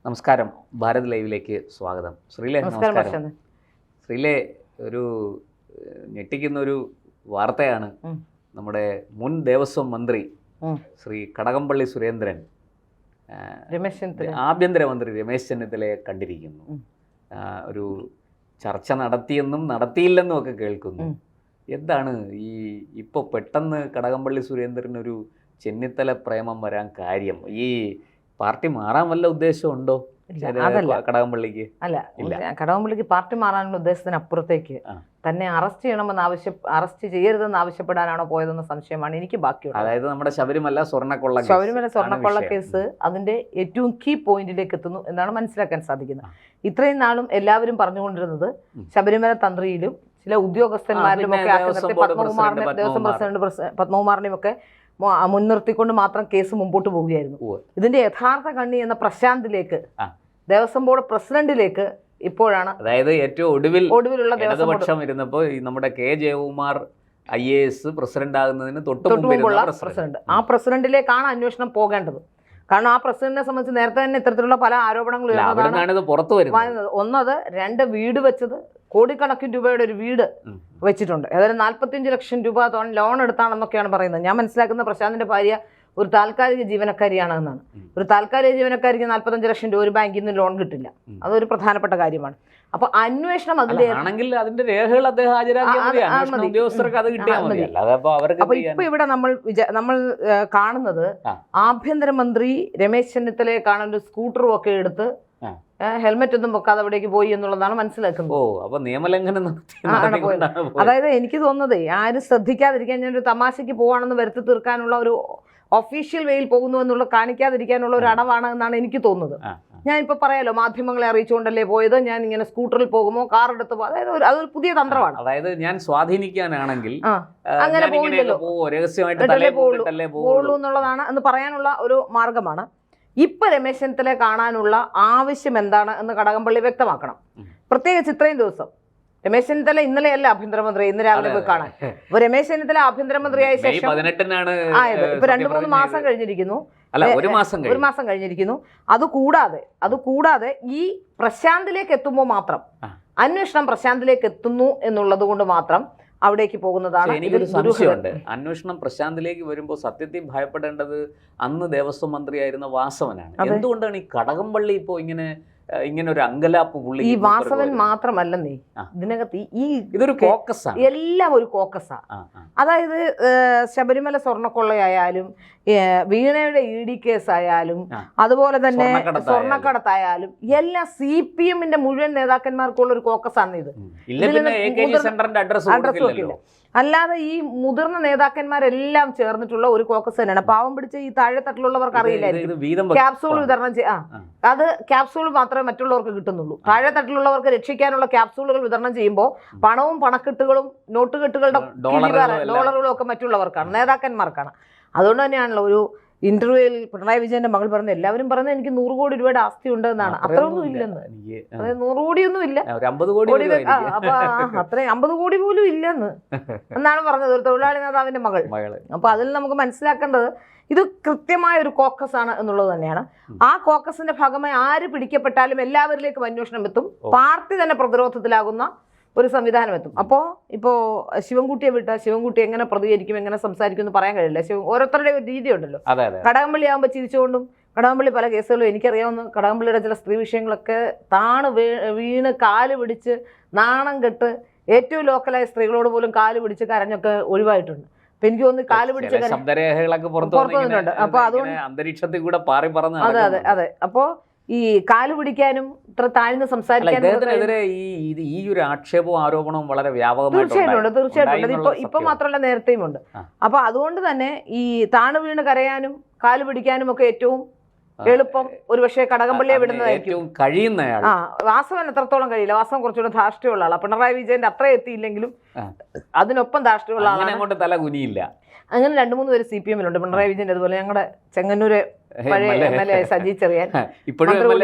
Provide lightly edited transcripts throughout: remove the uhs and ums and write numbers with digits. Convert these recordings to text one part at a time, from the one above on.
നമസ്കാരം, ഭാരത് ലൈവിലേക്ക് സ്വാഗതം. ശ്രീലേ, നമസ്കാരം. ശ്രീലേ, ഒരു ഞെട്ടിക്കുന്ന ഒരു വാർത്തയാണ്. നമ്മുടെ മുൻ ദേവസ്വം മന്ത്രി ശ്രീ കടകംപള്ളി സുരേന്ദ്രൻ ആഭ്യന്തരമന്ത്രി രമേശ് ചെന്നിത്തലയെ കണ്ടിരിക്കുന്നു. ഒരു ചർച്ച നടത്തിയെന്നും നടത്തിയില്ലെന്നും ഒക്കെ കേൾക്കുന്നു. എന്താണ് ഇപ്പോൾ പെട്ടെന്ന് കടകംപള്ളി സുരേന്ദ്രനൊരു ചെന്നിത്തല പ്രേമം വരാൻ കാര്യം? ഈ പാർട്ടി മാറാൻ വല്ല ഉദ്ദേശമുണ്ടോ കടകംപള്ളിക്ക്? അല്ല, കടകംപള്ളിക്ക് പാർട്ടി മാറാനുള്ള ഉദ്ദേശത്തിനപ്പുറത്തേക്ക് തന്നെ അറസ്റ്റ് ചെയ്യരുതെന്ന് ആവശ്യപ്പെടാനാണോ പോയതെന്ന സംശയമാണ് എനിക്ക് ബാക്കിയുള്ളത്. അതായത് നമ്മുടെ ശബരിമല സ്വർണ്ണക്കൊള്ള കേസ് അതിന്റെ ഏറ്റവും കീ പോയിന്റിലേക്ക് എത്തുന്നു എന്നാണ് മനസ്സിലാക്കാൻ സാധിക്കുന്നത്. ഇത്രയും നാളും എല്ലാവരും പറഞ്ഞുകൊണ്ടിരുന്നത് ശബരിമല തന്ത്രിയിലും ചില ഉദ്യോഗസ്ഥന്മാരിലും ഒക്കെ ദേവസ്വം പ്രസിഡന്റ് പത്മകുമാറിനെയും ഒക്കെ മുൻനിർത്തിക്കൊണ്ട് മാത്രം കേസ് മുമ്പോട്ട് പോവുകയായിരുന്നു. ഇതിന്റെ യഥാർത്ഥ കണ്ണി എന്ന പ്രശാന്തിലേക്ക്, ദേവസ്വം ബോർഡ് പ്രസിഡന്റിലേക്ക് ഇപ്പോഴാണ്, അതായത് ഏറ്റവും ഒടുവിലുള്ള ഇടതുപക്ഷം ഇരുന്നപ്പോൾ നമ്മുടെ കെ ജയകുമാർ IAS പ്രസിഡന്റ് ആകുന്നതിന് തൊട്ടുമുമ്പുള്ള പ്രസിഡന്റ്, ആ പ്രസിഡന്റിലേക്കാണ് അന്വേഷണം പോകേണ്ടത്. കാരണം ആ പ്രസിഡന്റിനെ സംബന്ധിച്ച് നേരത്തെ തന്നെ ഇത്തരത്തിലുള്ള പല ആരോപണങ്ങളും ഒന്നത്, രണ്ട് വീട് വെച്ചത് കോടിക്കണക്കിന് രൂപയുടെ ഒരു വീട് വെച്ചിട്ടുണ്ട്. ഏതായാലും 45 ലക്ഷം രൂപ ലോൺ എടുത്താണെന്നൊക്കെയാണ് പറയുന്നത്. ഞാൻ മനസ്സിലാക്കുന്ന പ്രശാന്തിന്റെ ഭാര്യ ഒരു താൽക്കാലിക ജീവനക്കാരിയാണെന്നാണ്. ഒരു താൽക്കാലിക ജീവനക്കാരിക്ക് 45 ലക്ഷം രൂപ ഒരു ബാങ്കിൽ നിന്ന് ലോൺ കിട്ടില്ല. അതൊരു പ്രധാനപ്പെട്ട കാര്യമാണ്. അപ്പൊ അന്വേഷണം അതിന്റെ രേഖകൾ അദ്ദേഹം അപ്പൊ ഇപ്പൊ ഇവിടെ നമ്മൾ കാണുന്നത് ആഭ്യന്തരമന്ത്രി രമേശ് ചെന്നിത്തലയെ കാണാൻ ഒരു സ്കൂട്ടറും ഒക്കെ എടുത്ത് ഹെൽമെറ്റ് ഒന്നും വെക്കാതെ അവിടേക്ക് പോയി എന്നുള്ളതാണ് മനസ്സിലാക്കുന്നത്. അതായത് എനിക്ക് തോന്നുന്നത് ആരും ശ്രദ്ധിക്കാതിരിക്കാൻ, ഞാനൊരു തമാശയ്ക്ക് പോവാണെന്ന് വരുത്തി തീർക്കാനുള്ള ഒരു ഒഫീഷ്യൽ വേയിൽ പോകുന്നു എന്നുള്ള കാണിക്കാതിരിക്കാനുള്ള ഒരു അടവാണ് എന്നാണ് എനിക്ക് തോന്നുന്നത്. ഞാൻ ഇപ്പൊ പറയാലോ, മാധ്യമങ്ങളെ അറിയിച്ചുകൊണ്ടല്ലേ പോയത്, ഞാൻ ഇങ്ങനെ സ്കൂട്ടറിൽ പോകുമോ കാർ എടുത്ത് പോകും, അതായത് അതൊരു പുതിയ തന്ത്രമാണ്. അതായത് ഞാൻ സ്വാധീനിക്കാനാണെങ്കിൽ അങ്ങനെ പോകുള്ളൂ എന്നുള്ളതാണ് എന്ന് പറയാനുള്ള ഒരു മാർഗമാണ്. ഇപ്പൊ രമേശ് ചെന്നിത്തലയെ കാണാനുള്ള ആവശ്യം എന്താണ് എന്ന് കടകംപള്ളി വ്യക്തമാക്കണം. പ്രത്യേകിച്ച് ഇത്രയും ദിവസം രമേശ് ചെന്നിത്തല ഇന്നലെയല്ല ആഭ്യന്തരമന്ത്രി, ഇന്ന് രാവിലെ പോയി കാണാൻ. അപ്പൊ രമേശ് ചെന്നിത്തല ആഭ്യന്തരമന്ത്രിയായ ശേഷം ആയത് ഇപ്പൊ 2-3 മാസം കഴിഞ്ഞിരിക്കുന്നു, ഒരു മാസം കഴിഞ്ഞിരിക്കുന്നു. അതുകൂടാതെ ഈ പ്രശാന്തിലേക്ക് എത്തുമ്പോൾ മാത്രം, അന്വേഷണം പ്രശാന്തിലേക്ക് എത്തുന്നു എന്നുള്ളത് കൊണ്ട് മാത്രം അവിടേക്ക് പോകുന്നതാണ്. എനിക്കൊരു സംശയമുണ്ട്. അന്വേഷണം പ്രശാന്തിലേക്ക് വരുമ്പോൾ സത്യത്തിൽ ഭയപ്പെടേണ്ടത് അന്ന് ദേവസ്വം മന്ത്രിയായിരുന്ന വാസവനാണ്. എന്തുകൊണ്ടാണ് ഈ കടകംപള്ളി ഇപ്പോ ഇങ്ങനെ ഒരു അങ്കലാപ്പ് പുള്ളി? ഈ വാസവൻ മാത്രമല്ലെന്നേ, ഇതിനകത്ത് ഇതൊരു കോക്കസ്, എല്ലാം ഒരു കോക്കസാ. അതായത് ശബരിമല സ്വർണ്ണക്കൊള്ളയായാലും വീണയുടെ ED കേസായാലും അതുപോലെ തന്നെ സ്വർണ്ണക്കടത്തായാലും എല്ലാം CPM-ന്റെ മുഴുവൻ നേതാക്കന്മാർക്കുള്ള ഒരു കോക്കസാണ് ഇത്. അഡ്രസ് വെക്കില്ല. അല്ലാതെ ഈ മുതിർന്ന നേതാക്കന്മാരെല്ലാം ചേർന്നിട്ടുള്ള ഒരു കോക്കസ് തന്നെയാണ്. പാവം പിടിച്ച ഈ താഴെത്തട്ടിലുള്ളവർക്ക് അറിയില്ലായിരിക്കും. ക്യാപ്സൂൾ വിതരണം അത് ക്യാപ്സൂൾ മാത്രമേ മറ്റുള്ളവർക്ക് കിട്ടുന്നുള്ളൂ. താഴെത്തട്ടിലുള്ളവർക്ക് രക്ഷിക്കാനുള്ള ക്യാപ്സൂളുകൾ വിതരണം ചെയ്യുമ്പോൾ പണവും പണക്കെട്ടുകളും നോട്ടുകെട്ടുകളുടെ ഡോളറുകളും ഒക്കെ മറ്റുള്ളവർക്കാണ്, നേതാക്കന്മാർക്കാണ്. അതുകൊണ്ട് തന്നെയാണല്ലോ ഒരു ഇന്റർവ്യൂവിൽ പിണറായി വിജയന്റെ മകൾ പറഞ്ഞത്, എല്ലാവരും പറഞ്ഞത് എനിക്ക് 100 കോടി രൂപയുടെ ആസ്തി ഉണ്ട് എന്നാണ്. അത്രയൊന്നും ഇല്ലെന്ന്, അതായത് 100 കോടിയൊന്നും ഇല്ല, അപ്പൊ അത്രയും 50 കോടി പോലും ഇല്ലെന്ന് എന്നാണ് പറഞ്ഞത് ഒരു തൊഴിലാളി നേതാവിന്റെ മകൾ. അപ്പൊ അതിൽ നമുക്ക് മനസ്സിലാക്കേണ്ടത് ഇത് കൃത്യമായ ഒരു കോക്കസ് ആണ് എന്നുള്ളത് തന്നെയാണ്. ആ കോക്കസിന്റെ ഭാഗമായി ആര് പിടിക്കപ്പെട്ടാലും എല്ലാവരിലേക്കും അന്വേഷണം എത്തും. പാർട്ടി തന്നെ പ്രതിരോധത്തിലാകുന്ന ഒരു സംവിധാനം എത്തും. അപ്പോൾ ഇപ്പോൾ ശിവൻകുട്ടിയെ വിട്ട ശിവൻകുട്ടി എങ്ങനെ പ്രതികരിക്കും, എങ്ങനെ സംസാരിക്കും എന്ന് പറയാൻ കഴിയില്ല. ഓരോരുത്തരുടെ ഒരു രീതി ഉണ്ടല്ലോ. കടകംപള്ളി ആകുമ്പോൾ ചിരിച്ചുകൊണ്ടും, കടകംപള്ളി പല കേസുകളും എനിക്കറിയാവുന്ന കടകംപള്ളിയുടെ ചില സ്ത്രീ വിഷയങ്ങളൊക്കെ വീണ് കാല് പിടിച്ച് നാണം കെട്ട് ഏറ്റവും ലോക്കലായ സ്ത്രീകളോട് പോലും കാല് പിടിച്ച് കരഞ്ഞൊക്കെ ഒഴിവായിട്ടുണ്ട്. അപ്പൊ എനിക്ക് തോന്നുന്നു കാല് പിടിച്ച് പുറത്തു വന്നിട്ടുണ്ട്. അപ്പൊ അതുകൊണ്ട് അന്തരീക്ഷത്തിൽ കൂടെ പാറി പറഞ്ഞു. അതെ അപ്പോ ഈ കാല് പിടിക്കാനും ഇത്ര താഴ്ന്ന് സംസാരിക്കാനും ഈ ഒരു ആക്ഷേപവും ആരോപണവും വളരെ വ്യാപകമായിട്ടുണ്ട്. തീർച്ചയായിട്ടും ഇപ്പൊ മാത്രമല്ല, നേരത്തെയും ഉണ്ട്. അപ്പൊ അതുകൊണ്ട് തന്നെ ഈ താണു വീണ് കരയാനും കാല് പിടിക്കാനും ഒക്കെ ഏറ്റവും എളുപ്പം ഒരുപക്ഷെ കടകംപള്ളിയെ വിടുന്നതായിരിക്കും കഴിയുന്നയാൾ. വാസവൻ എത്രത്തോളം കഴിയില്ല, വാസവൻ കുറച്ചുകൂടെ ധാർഷ്ട്യമുള്ള ആളാണ്. പിണറായി വിജയന്റെ അത്ര എത്തിയില്ലെങ്കിലും അതിനൊപ്പം ധാർഷ്ട്യമുള്ള ആളാണ്. അങ്ങോട്ട് തല കുനിയില്ല. അങ്ങനെ 2-3 പേര് CPM-ലുണ്ട്. പിണറായി വിജയന്റെ അതുപോലെ ഞങ്ങളുടെ ചെങ്ങന്നൂര് പഴയ MLA സജി ചെറിയാൻ, ഇപ്പൊ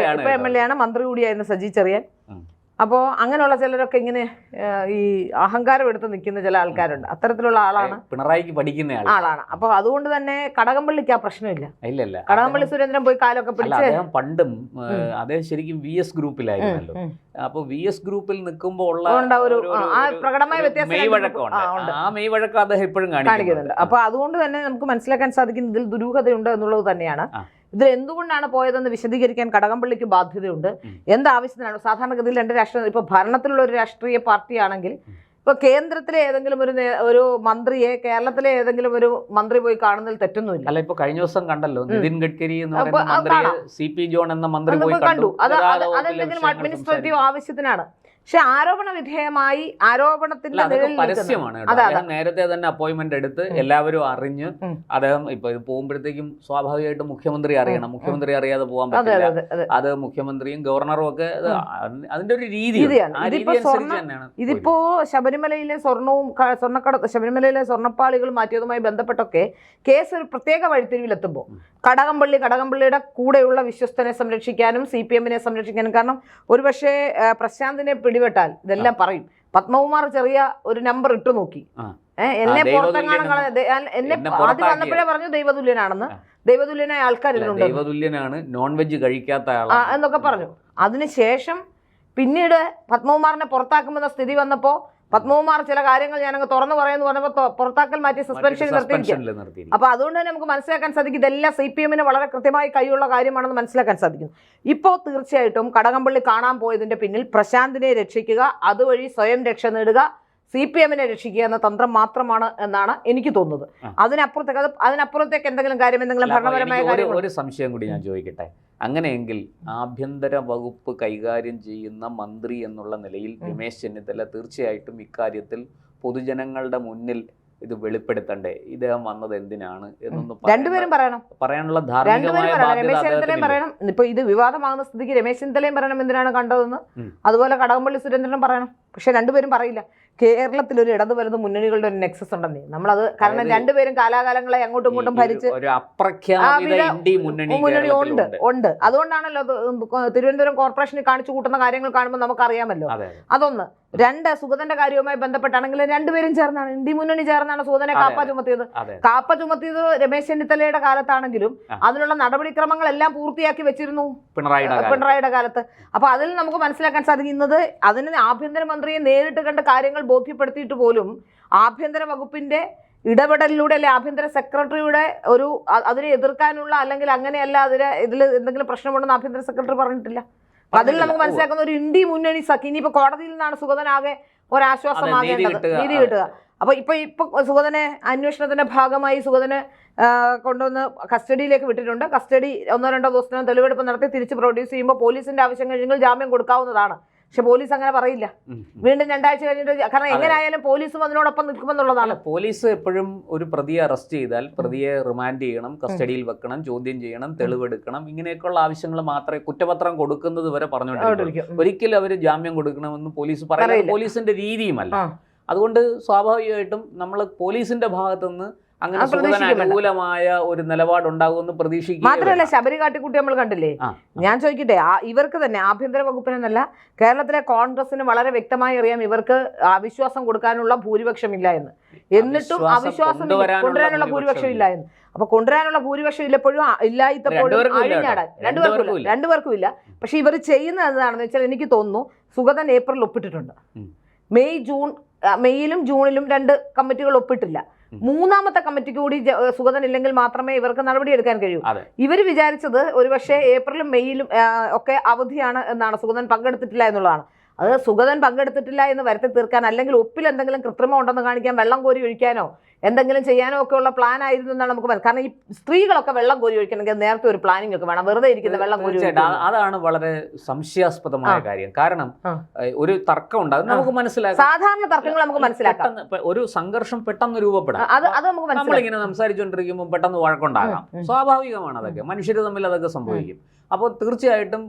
MLA ആണ്, മന്ത്രി കൂടിയായിരുന്ന സജി ചെറിയാൻ, അപ്പോൾ അങ്ങനെയുള്ള ചിലരൊക്കെ ഇങ്ങനെ ഈ അഹങ്കാരം എടുത്ത് നിൽക്കുന്ന ചില ആൾക്കാരുണ്ട്. അത്തരത്തിലുള്ള ആളാണ് പിണറായിക്ക് പഠിക്കുന്ന ആളാണ്. അപ്പോൾ അതുകൊണ്ട് തന്നെ കടകംപള്ളിക്ക് ആ പ്രശ്നമില്ല. ഇല്ലല്ല, കടകംപള്ളി സുരേന്ദ്രൻ പോയി കാലൊക്കെ പിടിച്ച് പണ്ടും അദ്ദേഹം ശരിക്കും VS ഗ്രൂപ്പിലായിരുന്നല്ലോ. അപ്പൊ VS ഗ്രൂപ്പിൽ നിൽക്കുമ്പോൾ ഉള്ള ഒരു പ്രകടമായ വ്യത്യാസം ആ മെയ് വഴക്കം അദ്ദേഹം ഇപ്പോഴും കാണിക്കുന്നുണ്ട്. അപ്പൊ അതുകൊണ്ട് തന്നെ നമുക്ക് മനസ്സിലാക്കാൻ സാധിക്കും ഇതിൽ ദുരൂഹതയുണ്ട് എന്നുള്ളത് തന്നെയാണ്. ഇതിൽ എന്തുകൊണ്ടാണ് പോയതെന്ന് വിശദീകരിക്കാൻ കടകംപള്ളിക്ക് ബാധ്യതയുണ്ട്. എന്താവശ്യത്തിനാണ് സാധാരണഗതിയിൽ രണ്ട് രാഷ്ട്രീയ ഇപ്പൊ ഭരണത്തിലുള്ള ഒരു രാഷ്ട്രീയ പാർട്ടിയാണെങ്കിൽ ഇപ്പൊ കേന്ദ്രത്തിലെ ഏതെങ്കിലും ഒരു മന്ത്രിയെ കേരളത്തിലെ ഏതെങ്കിലും ഒരു മന്ത്രി പോയി കാണുന്നതിൽ തെറ്റൊന്നുമില്ല. അല്ല, ഇപ്പൊ കഴിഞ്ഞ ദിവസം കണ്ടല്ലോ നിതിൻ ഗഡ്കരി എന്ന് പറയുന്ന മന്ത്രിയെ CP ജോൺ എന്ന മന്ത്രി പോയി കണ്ടു. അതെന്തെങ്കിലും അഡ്മിനിസ്ട്രേറ്റീവ് ആവശ്യത്തിനാണ്. പക്ഷെ ആരോപണ വിധേയമായി ആരോപണത്തിന്റെ പരസ്യമാണ്. അദ്ദേഹം നേരത്തെ തന്നെ അപ്പോയിന്റ്മെന്റ് എടുത്ത് എല്ലാവരും അറിഞ്ഞ് അദ്ദേഹം ഇപ്പൊ ഇത് പോകുമ്പോഴത്തേക്കും സ്വാഭാവികമായിട്ടും മുഖ്യമന്ത്രി അറിയണം. മുഖ്യമന്ത്രി അറിയാതെ പോകാൻ പറ്റില്ല. അത് മുഖ്യമന്ത്രിയും ഗവർണറും ഒക്കെ അതിന്റെ ഒരു രീതിയാണ്. ഇതിപ്പോ ശബരിമലയിലെ ശബരിമലയിലെ സ്വർണ്ണപ്പാളികൾ മാറ്റിയതുമായി ബന്ധപ്പെട്ടൊക്കെ കേസ് ഒരു പ്രത്യേക വഴിത്തിരിവിലെത്തുമ്പോൾ കടകംപള്ളിയുടെ കൂടെയുള്ള വിശ്വസ്തനെ സംരക്ഷിക്കാനും CPM-നെ സംരക്ഷിക്കാനും, കാരണം ഒരുപക്ഷെ പ്രശാന്തിനെ പിടിപെട്ടാൽ ഇതെല്ലാം പറയും. പത്മകുമാർ ചെറിയ ഒരു നമ്പർ ഇട്ടു നോക്കി, എന്നെ എന്നെ ആദ്യം വന്നപ്പോഴേ പറഞ്ഞു ദൈവതുല്യനാണെന്ന്. ദൈവതുല്യനായ ആൾക്കാർ ദൈവതുല്യനാണ്, നോൺ വെജ് കഴിക്കാത്ത എന്നൊക്കെ പറഞ്ഞു. അതിനുശേഷം പിന്നീട് പത്മകുമാറിനെ പുറത്താക്കുമെന്ന സ്ഥിതി വന്നപ്പോ പത്മകുമാർ ചില കാര്യങ്ങൾ ഞാനങ്ങ് തുറന്നു പറയാന്ന് പറഞ്ഞപ്പോൾ പുറത്താക്കൽ മാറ്റി സസ്പെൻഷൻ നിർത്തിയിരിക്കും. അപ്പൊ അതുകൊണ്ട് തന്നെ നമുക്ക് മനസ്സിലാക്കാൻ സാധിക്കും ഇതെല്ലാം CPM-ന് വളരെ കൃത്യമായി കൈയുള്ള കാര്യമാണെന്ന് മനസ്സിലാക്കാൻ സാധിക്കും. ഇപ്പോൾ തീർച്ചയായിട്ടും കടകംപള്ളി കാണാൻ പോയതിന്റെ പിന്നിൽ പ്രശാന്തിനെ രക്ഷിക്കുക, അതുവഴി സ്വയം രക്ഷ നേടുക, CPM-നെ രക്ഷിക്കുക എന്ന തന്ത്രം മാത്രമാണ് എന്നാണ് എനിക്ക് തോന്നുന്നത്. അതിനപ്പുറത്തേക്ക് എന്തെങ്കിലും കാര്യം, എന്തെങ്കിലും ഭരണപരമായ കാര്യം. ഒരു സംശയം കൂടി ഞാൻ ചോദിക്കട്ടെ. അങ്ങനെയെങ്കിൽ ആഭ്യന്തര വകുപ്പ് കൈകാര്യം ചെയ്യുന്ന മന്ത്രി എന്നുള്ള നിലയിൽ രമേശ് ചെന്നിത്തല തീർച്ചയായിട്ടും ഇക്കാര്യത്തിൽ പൊതുജനങ്ങളുടെ മുന്നിൽ ഇത് വെളിപ്പെടുത്തണ്ടേ? ഇദ്ദേഹം വന്നത് എന്തിനാണ് എന്നൊന്ന് രണ്ടുപേരും പറയണം. പറയാനുള്ള ധാർമ്മികമായ രമേശ് ചെന്നിത്തലയും പറയണം. ഇപ്പൊ ഇത് വിവാദമാകുന്ന സ്ഥിതിക്ക് രമേശ് ചെന്നിത്തലയും പറയണം എന്തിനാണ് കണ്ടതെന്ന്. അതുപോലെ കടകംപള്ളി സുരേന്ദ്രനും പറയണം. പക്ഷെ രണ്ടുപേരും പറയില്ല. കേരളത്തിൽ ഒരു ഇടത് വലത് മുന്നണികളുടെ ഒരു നെക്സസ് ഉണ്ടെന്നേ നമ്മളത്, കാരണം രണ്ടുപേരും കാലാകാലങ്ങളെ അങ്ങോട്ടും ഇങ്ങോട്ടും ഭരിച്ച് മുന്നണി ഉണ്ട്. അതുകൊണ്ടാണല്ലോ തിരുവനന്തപുരം കോർപ്പറേഷനിൽ കാണിച്ചു കൂട്ടുന്ന കാര്യങ്ങൾ കാണുമ്പോൾ നമുക്കറിയാമല്ലോ. അതൊന്ന്. രണ്ട്, സുഗതന്റെ കാര്യവുമായി ബന്ധപ്പെട്ടാണെങ്കിൽ രണ്ടുപേരും ചേർന്നാണ്, ഇന്ത്യ മുന്നണി ചേർന്നാണ് സുഗതനെ കാപ്പ ചുമത്തിയത്. രമേശ് ചെന്നിത്തലയുടെ കാലത്താണെങ്കിലും അതിനുള്ള നടപടിക്രമങ്ങളെല്ലാം പൂർത്തിയാക്കി വെച്ചിരുന്നു പിണറായിയുടെ കാലത്ത്. അപ്പൊ അതിൽ നമുക്ക് മനസ്സിലാക്കാൻ സാധിക്കുന്നത് അതിന് ആഭ്യന്തരമന്ത്രിയെ നേരിട്ട് കണ്ട കാര്യങ്ങൾ ബോധ്യപ്പെടുത്തിയിട്ട് പോലും ആഭ്യന്തര വകുപ്പിന്റെ ഇടപെടലിലൂടെ അല്ലെ ആഭ്യന്തര സെക്രട്ടറിയുടെ ഒരു അതിനെ എതിർക്കാനുള്ള, അല്ലെങ്കിൽ അങ്ങനെയല്ല ഇതിൽ എന്തെങ്കിലും പ്രശ്നമുണ്ടെന്ന് ആഭ്യന്തര സെക്രട്ടറി പറഞ്ഞിട്ടില്ല. അതിൽ നമുക്ക് മനസ്സിലാക്കുന്ന ഒരു ഇന്ത്യ മുന്നണി സഖി. ഇനിയിപ്പോ കോടതിയിൽ നിന്നാണ് സുഗതനാകെ ഒരാശ്വാസമാകേണ്ടത്, നീതി കിട്ടുക. അപ്പൊ ഇപ്പൊ സുഗതനെ അന്വേഷണത്തിന്റെ ഭാഗമായി സുഗതനെ കൊണ്ടുവന്ന് കസ്റ്റഡിയിലേക്ക് വിട്ടിട്ടുണ്ട്. കസ്റ്റഡി 1-2 ദിവസത്തിനും തെളിവെടുപ്പ് നടത്തി തിരിച്ച് പ്രൊഡ്യൂസ് ചെയ്യുമ്പോൾ പോലീസിന്റെ ആവശ്യം കഴിഞ്ഞെങ്കിൽ ജാമ്യം കൊടുക്കാവുന്നതാണ്. പക്ഷെ പോലീസ് അങ്ങനെ പറയില്ല. വീണ്ടും 2 ആഴ്ച കഴിഞ്ഞിട്ട്, കാരണം എങ്ങനെയായാലും പോലീസും അതിനോടൊപ്പം നിൽക്കുമെന്നുള്ളതാണ്. പോലീസ് എപ്പോഴും ഒരു പ്രതിയെ അറസ്റ്റ് ചെയ്താൽ പ്രതിയെ റിമാൻഡ് ചെയ്യണം, കസ്റ്റഡിയിൽ വെക്കണം, ചോദ്യം ചെയ്യണം, തെളിവെടുക്കണം, ഇങ്ങനെയൊക്കെയുള്ള ആവശ്യങ്ങൾ മാത്രമേ കുറ്റപത്രം കൊടുക്കുന്നത് വരെ പറഞ്ഞുകൊണ്ടിരിക്കും. ഒരിക്കലും അവർ ജാമ്യം കൊടുക്കണമെന്ന് പോലീസ് പറയുന്നത് പോലീസിന്റെ രീതിയുമല്ല. അതുകൊണ്ട് സ്വാഭാവികമായിട്ടും നമ്മൾ പോലീസിന്റെ ഭാഗത്തുനിന്ന് അങ്ങനെ അനുകൂലമായ ഒരു നിലപാടുണ്ടാകുമെന്ന് പ്രതീക്ഷിക്കുക. മാത്രമല്ല ശബരി കാട്ടിക്കൂട്ടി നമ്മൾ കണ്ടില്ലേ. ഞാൻ ചോദിക്കട്ടെ, ഇവർക്ക് തന്നെ ആഭ്യന്തര വകുപ്പിനെന്നല്ല കേരളത്തിലെ കോൺഗ്രസിന് വളരെ വ്യക്തമായി അറിയാം ഇവർക്ക് അവിശ്വാസം കൊടുക്കാനുള്ള ഭൂരിപക്ഷം ഇല്ല എന്ന്. എന്നിട്ടും അവിശ്വാസം കൊണ്ടുവരാനുള്ള ഭൂരിപക്ഷം ഇല്ല എന്ന്. അപ്പൊ കൊണ്ടുവരാനുള്ള ഭൂരിപക്ഷം ഇല്ലപ്പോഴും ഇല്ലാത്തപ്പോഴും അഴിഞ്ഞാടാൻ രണ്ടുപേർക്കും ഇല്ല. പക്ഷെ ഇവർ ചെയ്യുന്നത് എന്താണെന്ന് വെച്ചാൽ എനിക്ക് തോന്നുന്നു സുഗതൻ ഏപ്രിൽ ഒപ്പിട്ടിട്ടുണ്ട്. മെയ്യിലും ജൂണിലും 2 കമ്മിറ്റികൾ ഒപ്പിട്ടില്ല. 3ാമത്തെ കമ്മിറ്റിക്ക് കൂടി സുഗതൻ ഇല്ലെങ്കിൽ മാത്രമേ ഇവർക്ക് നടപടിയെടുക്കാൻ കഴിയൂ. ഇവർ വിചാരിച്ചത് ഒരുപക്ഷെ ഏപ്രിലും മെയ്യിലും ഒക്കെ അവധിയാണ് എന്നാണ്, സുഗതൻ പങ്കെടുത്തിട്ടില്ല എന്നുള്ളതാണ്. അത് സുഗതൻ പങ്കെടുത്തിട്ടില്ല എന്ന് വരുത്തി തീർക്കാൻ, അല്ലെങ്കിൽ ഒപ്പിൽ എന്തെങ്കിലും കൃത്രിമം ഉണ്ടെന്ന് കാണിക്കാൻ വെള്ളം കോരി ഒഴിക്കാനോ എന്തെങ്കിലും ചെയ്യാനോ ഒക്കെ ഉള്ള പ്ലാൻ ആയിരുന്നു എന്നാണ് നമുക്ക് മനസ്സിലാക്കുന്നത്. കാരണം ഈ സ്ത്രീകളൊക്കെ വെള്ളം കോരി ഒഴിക്കണമെങ്കിൽ നേരത്തെ ഒരു പ്ലാനിംഗ് ഒക്കെ വേണം. വെറുതെ ഇരിക്കുന്ന വെള്ളം കോരി അതാണ് വളരെ സംശയാസ്പദമായ കാര്യം. കാരണം ഒരു തർക്കം ഉണ്ട്, അത് നമുക്ക് മനസ്സിലാക്കാം. സാധാരണ തർക്കങ്ങൾ നമുക്ക് മനസ്സിലാക്കാം. ഒരു സംഘർഷം പെട്ടെന്ന് രൂപപ്പെടാം. അത് നമുക്ക് നമ്മളിങ്ങനെ സംസാരിച്ചുകൊണ്ടിരിക്കുമ്പോൾ പെട്ടെന്ന് വഴക്കുണ്ടാകാം. സ്വാഭാവികമാണ്, അതൊക്കെ മനുഷ്യർ തമ്മിൽ അതൊക്കെ സംഭവിക്കും. അപ്പോൾ തീർച്ചയായിട്ടും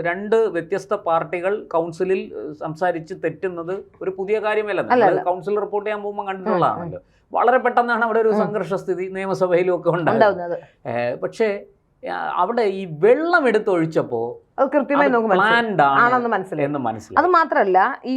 2 വ്യത്യസ്ത പാർട്ടികൾ കൗൺസിലിൽ സംസാരിച്ച് തെറ്റുന്നത് ഒരു പുതിയ കാര്യമല്ല. കൗൺസിൽ റിപ്പോർട്ട് ചെയ്യാൻ പോകുമ്പോൾ കണ്ടിട്ടുള്ളതാണല്ലോ. വളരെ പെട്ടെന്നാണ് അവിടെ ഒരു സംഘർഷ സ്ഥിതി നിയമസഭയിലും ഒക്കെ ഉണ്ടാകുന്നത്. പക്ഷേ അവിടെ ഈ വെള്ളം എടുത്തൊഴിച്ചപ്പോൾ അത് കൃത്യമായി നമുക്ക് ആണെന്ന് മനസ്സിലായി. അത് മാത്രമല്ല ഈ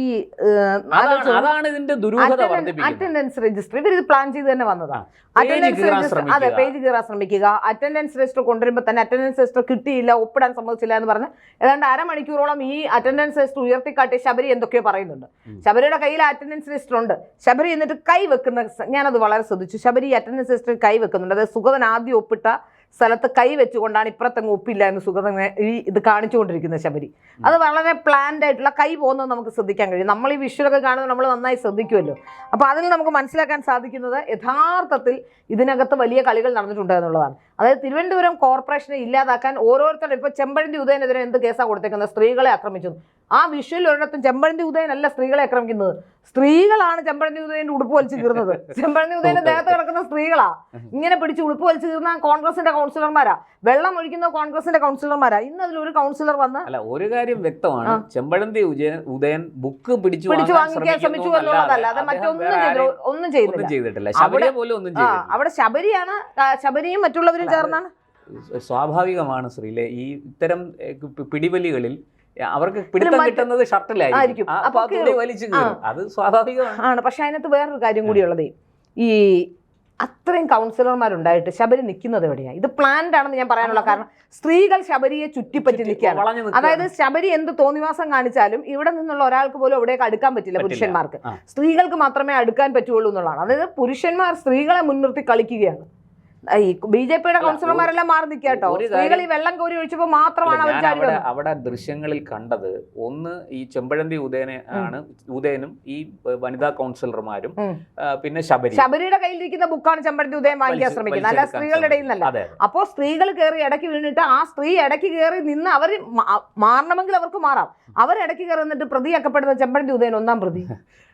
അതാണ് ഇതിന്റെ ദുരൂഹത വർദ്ധിപ്പിക്കുന്നത്. അറ്റൻഡൻസ് രജിസ്റ്റർ ഇവർ ഇത് പ്ലാൻ ചെയ്ത് തന്നെ വന്നതാണ്. അറ്റൻഡൻസ് രജിസ്റ്റർ അതെ പേജ് കീറാൻ ശ്രമിക്കുക, അറ്റൻഡൻസ് രജിസ്റ്റർ കൊണ്ടുവരുമ്പോൾ തന്നെ അറ്റൻഡൻസ് രജിസ്റ്റർ കിട്ടിയില്ല, ഒപ്പിടാൻ സമ്മതിച്ചില്ല എന്ന് പറഞ്ഞ് ഏതാണ്ട് അരമണിക്കൂറോളം ഈ അറ്റൻഡൻസ് രജിസ്റ്റർ ഉയർത്തിക്കാട്ടി ശബരി എന്തൊക്കെയോ പറയുന്നുണ്ട്. ശബരിയുടെ കയ്യിൽ അറ്റൻഡൻസ് രജിസ്റ്റർ ഉണ്ട്. ശബരി എന്നിട്ട് കൈ വെക്കുന്ന, ഞാനത് വളരെ ശ്രദ്ധിച്ചു, ശബരി അറ്റൻഡൻസ് രജിസ്റ്ററിൽ കൈ വെക്കുന്നുണ്ട്. അതായത് സുഗതൻ ആദ്യം ഒപ്പിട്ട സ്ഥലത്ത് കൈ വെച്ചുകൊണ്ടാണ് ഇപ്പുറത്തങ്ങ് ഒപ്പില്ല എന്ന് സുഗതനെ ഈ ഇത് കാണിച്ചുകൊണ്ടിരിക്കുന്നത് ശബരി. അത് വളരെ പ്ലാൻഡ് ആയിട്ടുള്ള കൈ പോകുന്നത് നമുക്ക് ശ്രദ്ധിക്കാൻ കഴിയും. നമ്മൾ ഈ വിഷ്വലൊക്കെ കാണുമ്പോൾ നമ്മൾ നന്നായി ശ്രദ്ധിക്കുമല്ലോ. അപ്പോൾ അതിൽ നമുക്ക് മനസ്സിലാക്കാൻ സാധിക്കുന്നത് യഥാർത്ഥത്തിൽ ഇതിനകത്ത് വലിയ കളികൾ നടന്നിട്ടുണ്ട് എന്നുള്ളതാണ്. അതായത് തിരുവനന്തപുരം കോർപ്പറേഷനെ ഇല്ലാതാക്കാൻ ഓരോരുത്തരും, ഇപ്പോൾ ചെമ്പഴന്തി ഉദയനെതിരെ എന്ത് കേസാണ് കൊടുത്തേക്കുന്നത്? സ്ത്രീകളെ ആക്രമിച്ചു. ആ വിഷ്വൽ ഒരിടത്തും ചെമ്പഴന്തി ഉദയനല്ല സ്ത്രീകളെ ആക്രമിക്കുന്നത്, സ്ത്രീകളാണ് ചെമ്പഴന്തി ഉദയന്റെ ഉടുപ്പ് വലിച്ചു കീറുന്നത്. ചെമ്പഴന്തി ഉദയന്റെ ദേഹത്ത് കിടക്കുന്ന സ്ത്രീകളാ ഇങ്ങനെ പിടിച്ച് ഉടുപ്പ് വലിച്ചു കീറുന്ന കോൺഗ്രസിന്റെ കൗൺസിലർമാരാ, വെള്ളം ഒഴിക്കുന്ന കോൺഗ്രസിന്റെ കൗൺസിലർമാരാ. ഇന്ന് അതിലൊരു കൗൺസിലർ വന്ന് അല്ല, ഒരു കാര്യം വ്യക്തമാണ്, ചെമ്പഴന്തി ഉദയൻ ബുക്ക് പിടിച്ചു വാങ്ങിക്കാൻ ശ്രമിച്ചു എന്നുള്ളതല്ലാതെ മറ്റൊന്നും ചെയ്തിട്ടില്ല. അവിടെ ശബരിയും മറ്റുള്ളവരും ചേർന്നാണ്. സ്വാഭാവികമാണ് ശ്രീലെ, ഈ ഇത്തരം പിടിവലികളിൽ അവർക്ക് പിടിത്തം കിട്ടുന്നത് ഷർട്ടിലായിരിക്കും, അത് സ്വാഭാവികമാണ്. പക്ഷെ അതിനകത്ത് വേറൊരു കാര്യം കൂടിയുള്ളത്, ഈ അത്രയും കൗൺസിലർമാരുണ്ടായിട്ട് ശബരി നിൽക്കുന്നത് എവിടെയാണ്? ഇത് പ്ലാൻഡ് ആണെന്ന് ഞാൻ പറയാനുള്ള കാരണം, സ്ത്രീകൾ ശബരിയെ ചുറ്റിപ്പറ്റി നിൽക്കുകയാണ്. അതായത് ശബരി എന്ത് തോന്നിവാസം കാണിച്ചാലും ഇവിടെ നിന്നുള്ള ഒരാൾക്ക് പോലും അവിടേക്ക് അടുക്കാൻ പറ്റില്ല. പുരുഷന്മാർക്ക്, സ്ത്രീകൾക്ക് മാത്രമേ അടുക്കാൻ പറ്റുള്ളൂ എന്നുള്ളതാണ്. അതായത് പുരുഷന്മാർ സ്ത്രീകളെ മുൻനിർത്തി കളിക്കുകയാണ്. ഈ ബിജെപിയുടെ കൗൺസിലർമാരെല്ലാം മാറി നിൽക്കാട്ടോ. സ്ത്രീകൾ ഈ വെള്ളം കോരി ഒഴിച്ചപ്പോൾ മാത്രമാണ് അവർ അവിടെ ദൃശ്യങ്ങളിൽ കണ്ടത്. ഒന്ന്, ഈ ചെമ്പഴന്തി ഉദയനും ഈ വനിതാ കൗൺസിലർമാരും, പിന്നെ ശബരിയുടെ കയ്യിലിരിക്കുന്ന ബുക്കാണ് ചെമ്പഴന്തി ഉദയൻ വാങ്ങിക്കാൻ ശ്രമിക്കുന്നത്, അല്ല സ്ത്രീകളുടെ ഇടയിൽ നിന്നല്ല. അപ്പോ സ്ത്രീകൾ കയറി ഇടയ്ക്ക് വീണിട്ട് ആ സ്ത്രീ ഇടയ്ക്ക് കയറി നിന്ന് അവർ മാറണമെങ്കിൽ അവർക്ക് മാറാം. അവരിടയ്ക്ക് കയറി നിന്നിട്ട് പ്രതിയാക്കപ്പെടുന്ന ചെമ്പഴന്തി ഉദയൻ ഒന്നാം പ്രതി.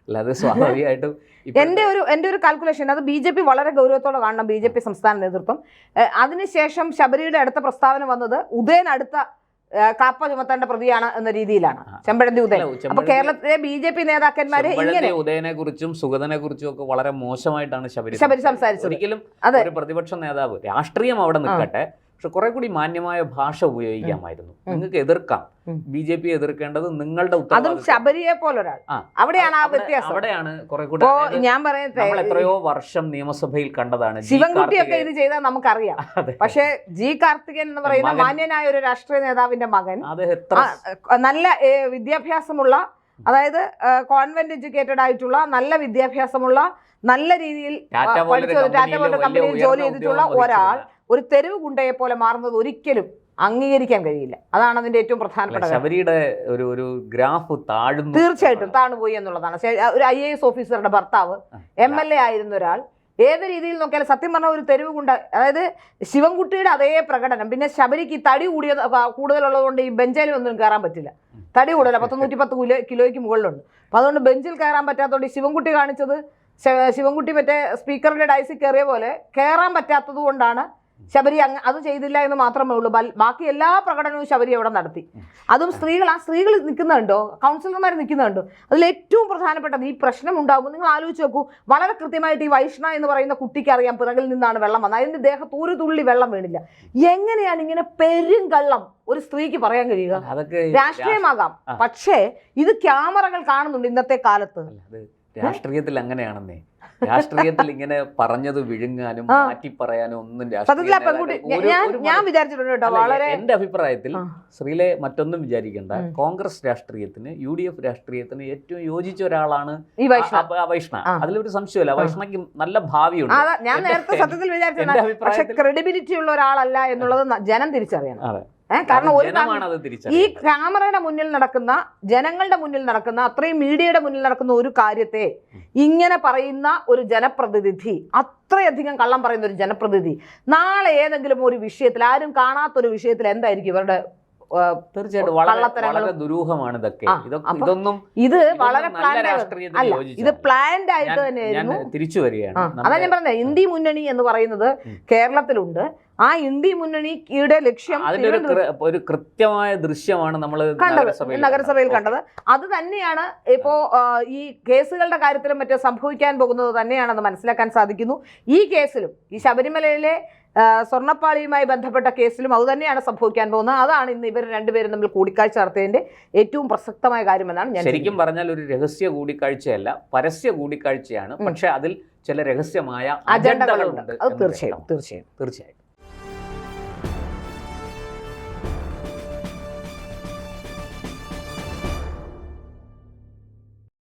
അല്ലാതെ സ്വാഭാവികമായിട്ടും എൻ്റെ ഒരു കാൽക്കുലേഷൻ, അത് BJP വളരെ ഗൗരവത്തോടെ കാണണം, BJP സംസ്ഥാന നേതൃത്വം. അതിനുശേഷം ശബരിയുടെ അടുത്ത പ്രസ്താവന വന്നത് ഉദയൻ അടുത്ത കാപ്പ ചുമത്തേണ്ട പ്രതിയാണ് എന്ന രീതിയിലാണ്, ചെമ്പഴന്തി ഉദയൻ. അപ്പൊ കേരളത്തിലെ BJP നേതാക്കന്മാരെ ഇങ്ങനെ ഉദയനെ കുറിച്ചും സുഗതനെ കുറിച്ചും ഒക്കെ വളരെ മോശമായിട്ടാണ് ശബരി സംസാരിച്ചത്. ഒരിക്കലും ഒരു പ്രതിപക്ഷ നേതാവ്, രാഷ്ട്രീയം അവിടെ നിൽക്കട്ടെ, പക്ഷെ കുറെ കൂടി മാന്യമായ ഭാഷ ഉപയോഗിക്കാമായിരുന്നു. നിങ്ങൾക്ക് എതിർക്കാം, BJP എതിർക്കേണ്ടത് നിങ്ങളുടെ അതും ശബരിയെ പോലൊരാൾ. അവിടെയാണ് ആ വ്യത്യാസം. അവിടെയാണ് കുറെ കൂടി. ഞാൻ പറയട്ടെ, എത്രയോ വർഷം നിയമസഭയിൽ കണ്ടതാണ്. ശിവൻകുട്ടിയൊക്കെ ഇത് ചെയ്താൽ നമുക്കറിയാം. പക്ഷെ G. കാർത്തികൻ എന്ന് പറയുന്ന മാന്യനായ ഒരു രാഷ്ട്രീയ നേതാവിന്റെ മകൻ, നല്ല വിദ്യാഭ്യാസമുള്ള, അതായത് കോൺവെന്റ് എഡ്യൂക്കേറ്റഡ് ആയിട്ടുള്ള, നല്ല വിദ്യാഭ്യാസമുള്ള, നല്ല രീതിയിൽ പഠിച്ചു ടാറ്റ പോലത്തെ കമ്പനിയിൽ ജോലി ചെയ്തിട്ടുള്ള ഒരാൾ ഒരു തെരുവ് ഗുണ്ടയെ പോലെ മാറുന്നത് ഒരിക്കലും അംഗീകരിക്കാൻ കഴിയില്ല. അതാണ് അതിന്റെ ഏറ്റവും പ്രധാനപ്പെട്ട ശബരിയുടെ ഒരു ഗ്രാഫ് താഴ്ന്നു, തീർച്ചയായിട്ടും താണുപോയി എന്നുള്ളതാണ്. ഒരു IAS ഓഫീസറുടെ ഭർത്താവ് MLA ആയിരുന്ന ഒരാൾ, ഏത് രീതിയിൽ നോക്കിയാലും സത്യം പറഞ്ഞ ഒരു തെരുവ് ഗുണ്ട. അതായത് ശിവൻകുട്ടിയുടെ അതേ പ്രകടനം. പിന്നെ ശബരിക്ക് തടി കൂടുതലുള്ളത് കൊണ്ട് ഈ ബെഞ്ചിൽ ഒന്നും കയറാൻ പറ്റില്ല, തടി കൂടുതല, 110 കിലോയ്ക്ക് മുകളിലുണ്ട്. അപ്പൊ അതുകൊണ്ട് ബെഞ്ചിൽ കയറാൻ പറ്റാത്തതുകൊണ്ട് ശിവൻകുട്ടി കാണിച്ചത്, ശിവൻകുട്ടി മറ്റേ സ്പീക്കറിന്റെ ഡൈസിൽ കയറിയ പോലെ കയറാൻ പറ്റാത്തത് കൊണ്ടാണ് ശബരി അത് ചെയ്തില്ല എന്ന് മാത്രമേ ഉള്ളൂ. ബാക്കി എല്ലാ പ്രകടനവും ശബരി അവിടെ നടത്തി. അതും സ്ത്രീകൾ, ആ സ്ത്രീകൾ നിൽക്കുന്നുണ്ടോ, കൗൺസിലർമാർ നിൽക്കുന്നുണ്ടോ? അതിൽ ഏറ്റവും പ്രധാനപ്പെട്ടത്, ഈ പ്രശ്നം ഉണ്ടാകുമ്പോൾ നിങ്ങൾ ആലോചിച്ച് നോക്കൂ, വളരെ കൃത്യമായിട്ട് ഈ വൈഷ്ണ എന്ന് പറയുന്ന കുട്ടിക്ക് അറിയാം പിറകിൽ നിന്നാണ് വെള്ളം വന്നത്, അതിന്റെ ദേഹത്ത് ഒരു തുള്ളി വെള്ളം വീണില്ല. എങ്ങനെയാണ് ഇങ്ങനെ പെരുങ്കള്ളം ഒരു സ്ത്രീക്ക് പറയാൻ കഴിയുക? രാഷ്ട്രീയമാകാം, പക്ഷേ ഇത് ക്യാമറകൾ കാണുന്നുണ്ട് ഇന്നത്തെ കാലത്ത്. രാഷ്ട്രീയത്തിൽ അങ്ങനെയാണെന്നേ, രാഷ്ട്രീയത്തിൽ ഇങ്ങനെ പറഞ്ഞത് വിഴുങ്ങാനും മാറ്റി പറയാനും ഒന്നും ഞാൻ വിചാരിച്ചിട്ടുണ്ട് കേട്ടോ. വളരെ എന്റെ അഭിപ്രായത്തിൽ ശ്രീലെ മറ്റൊന്നും വിചാരിക്കേണ്ട, കോൺഗ്രസ് രാഷ്ട്രീയത്തിന് UDF രാഷ്ട്രീയത്തിന് ഏറ്റവും യോജിച്ച ഒരാളാണ് ഈ വൈഷ്ണ. അതിലൊരു സംശയമില്ല, വൈഷ്ണയ്ക്ക് നല്ല ഭാവിയുണ്ട്. ഞാൻ നേരത്തെ സത്യത്തിൽ വിചാരിച്ചത്, പക്ഷെ ക്രെഡിബിലിറ്റി ഉള്ള ഒരാളല്ല എന്നുള്ളത് ജനം തിരിച്ചറിയണം. കാരണം ഈ ക്യാമറയുടെ മുന്നിൽ നടക്കുന്ന, ജനങ്ങളുടെ മുന്നിൽ നടക്കുന്ന, അത്രയും മീഡിയയുടെ മുന്നിൽ നടക്കുന്ന ഒരു കാര്യത്തെ ഇങ്ങനെ പറയുന്ന ഒരു ജനപ്രതിനിധി, അത്രയധികം കള്ളം പറയുന്ന ഒരു ജനപ്രതിനിധി, നാളെ ഏതെങ്കിലും ഒരു വിഷയത്തിൽ, ആരും കാണാത്തൊരു വിഷയത്തിൽ എന്തായിരിക്കും ഇവരുടെ തീർച്ചയായിട്ടും വളരെ ദുരൂഹമാണ് ഇതൊക്കെ. ഇതൊന്നും ഇത് വളരെ അല്ല, ഇത് പ്ലാൻഡ് ആയിട്ട് തന്നെയായിരുന്നു. തിരിച്ചു വരികയാണ്. അതാ ഞാൻ പറഞ്ഞത്, ഇന്ത്യ മുന്നണി എന്ന് പറയുന്നത് കേരളത്തിലുണ്ട്. ആ ഇന്ത്യ മുന്നണിയുടെ ലക്ഷ്യം ഒരു കൃത്യമായ ദൃശ്യമാണ് നമ്മൾ നഗരസഭയിൽ കണ്ടത്. അത് തന്നെയാണ് ഇപ്പോ ഈ കേസുകളുടെ കാര്യത്തിലും മറ്റും സംഭവിക്കാൻ പോകുന്നത് തന്നെയാണെന്ന് മനസ്സിലാക്കാൻ സാധിക്കുന്നു. ഈ കേസിലും, ഈ ശബരിമലയിലെ സ്വർണ്ണപ്പാളിയുമായി ബന്ധപ്പെട്ട കേസിലും അതുതന്നെയാണ് സംഭവിക്കാൻ പോകുന്നത്. അതാണ് ഇന്ന് ഇവർ രണ്ടുപേരും തമ്മിൽ കൂടിക്കാഴ്ച നടത്തിയതിന്റെ ഏറ്റവും പ്രസക്തമായ കാര്യമെന്നാണ് ഞാൻ ശരിക്കും പറഞ്ഞാൽ ഒരു രഹസ്യ കൂടിക്കാഴ്ചയല്ല, പരസ്യ കൂടിക്കാഴ്ചയാണ്. പക്ഷെ അതിൽ ചില രഹസ്യമായ അജണ്ടകളുണ്ട്. അത് തീർച്ചയായും.